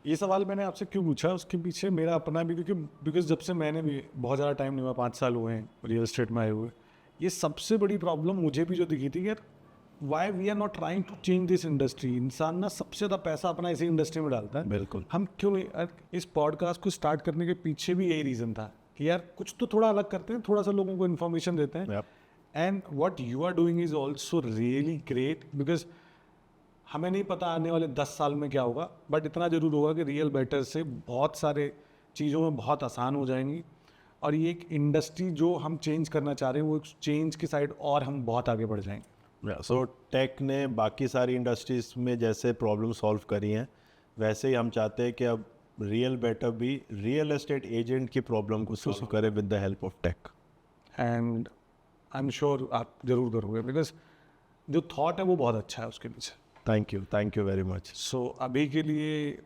ये सवाल मैंने आपसे क्यों पूछा, उसके पीछे मेरा अपना भी, क्योंकि बिकॉज जब से मैंने भी बहुत ज़्यादा टाइम नहीं हुआ, 5 साल हुए हैं रियल एस्टेट में आए हुए, ये सबसे बड़ी प्रॉब्लम मुझे भी जो दिखी थी यार, why we are not trying to change this industry. इंसान ना सबसे ज़्यादा पैसा अपना इसी इंडस्ट्री में डालता है. बिल्कुल. हम क्यों नहीं, इस पॉडकास्ट को स्टार्ट करने के पीछे भी यही रीज़न था कि यार कुछ तो थोड़ा अलग करते हैं, थोड़ा सा लोगों को इन्फॉर्मेशन देते हैं. And what you are doing is also really great. Because हमें नहीं पता आने वाले 10 साल में क्या होगा, बट इतना ज़रूर होगा कि रियल बेटर से बहुत सारे चीज़ों में बहुत आसान हो जाएंगी. और ये एक इंडस्ट्री जो हम चेंज करना चाह रहे हैं वो चेंज की साइड और हम बहुत आगे बढ़ जाएंगे. सो टेक ने बाकी सारी इंडस्ट्रीज में जैसे प्रॉब्लम सॉल्व करी हैं वैसे ही हम चाहते हैं कि अब रियल बेटर भी रियल एस्टेट एजेंट की प्रॉब्लम को सॉल्व करे with the help of tech. And I am sure आप जरूर करोगे बिकॉज जो थॉट है वो बहुत अच्छा है उसके पीछे. Thank you very much. So अभी के लिए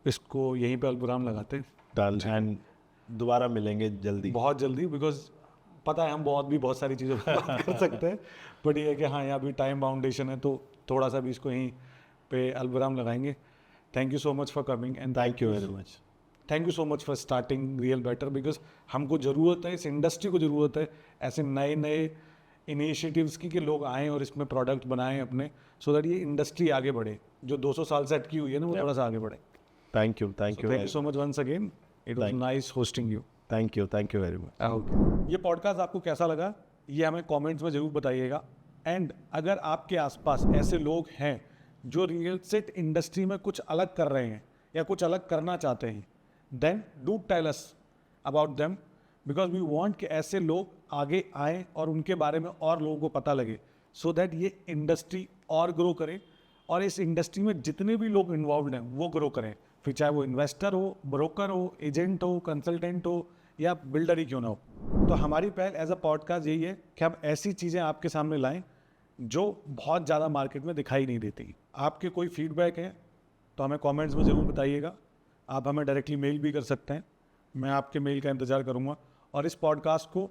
इसको यहीं पे अल्पविराम लगाते हैं. डन. एंड दोबारा मिलेंगे जल्दी, बहुत जल्दी, बिकॉज पता है हम बहुत सारी चीज़ों पर बात कर सकते हैं, बट ये है कि हाँ यहाँ भी टाइम बाउंडेशन है तो थोड़ा सा भी इसको यहीं पे अल्पविराम लगाएंगे. Thank you so much for coming and thank you very much. Thank you so much for starting real better. Because हमको ज़रूरत है, इस इंडस्ट्री को ज़रूरत है ऐसे नए नए इनिशिएटिव्स की कि लोग आएँ और इसमें प्रोडक्ट बनाएं अपने, सो दैट ये इंडस्ट्री आगे बढ़े. जो 200 साल से अटकी हुई है ना वो थोड़ा सा आगे बढ़े. Thank you. Thank you so much once again. It was nice hosting you. Thank you very much. ये पॉडकास्ट आपको कैसा लगा ये हमें कमेंट्स में ज़रूर बताइएगा. एंड अगर आपके आसपास ऐसे लोग हैं जो रियल एस्टेट इंडस्ट्री में कुछ अलग कर रहे हैं या कुछ अलग करना चाहते हैं, then do tell us about them, because we want कि ऐसे लोग आगे आएँ और उनके बारे में और लोगों को पता लगे, सो दैट ये इंडस्ट्री और ग्रो करे और इस इंडस्ट्री में जितने भी लोग इन्वॉल्व हैं वो ग्रो करें. फिर चाहे वो इन्वेस्टर हो, ब्रोकर हो, एजेंट हो, कंसल्टेंट हो या बिल्डर ही क्यों ना हो. तो हमारी पहल एज अ पॉडकास्ट यही है कि हम ऐसी चीज़ें आपके सामने लाएं जो बहुत ज़्यादा मार्केट में दिखाई नहीं देती. आपके कोई फीडबैक है तो हमें कमेंट्स में ज़रूर बताइएगा. आप हमें डायरेक्टली मेल भी कर सकते हैं, मैं आपके मेल का इंतज़ार करूँगा. और इस पॉडकास्ट को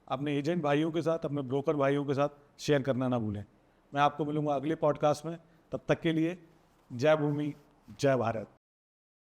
अपने एजेंट भाइयों के साथ, अपने ब्रोकर भाइयों के साथ शेयर करना ना भूलें. मैं आपको मिलूँगा अगले पॉडकास्ट में. तब तक के लिए जय भूमि, जय भारत.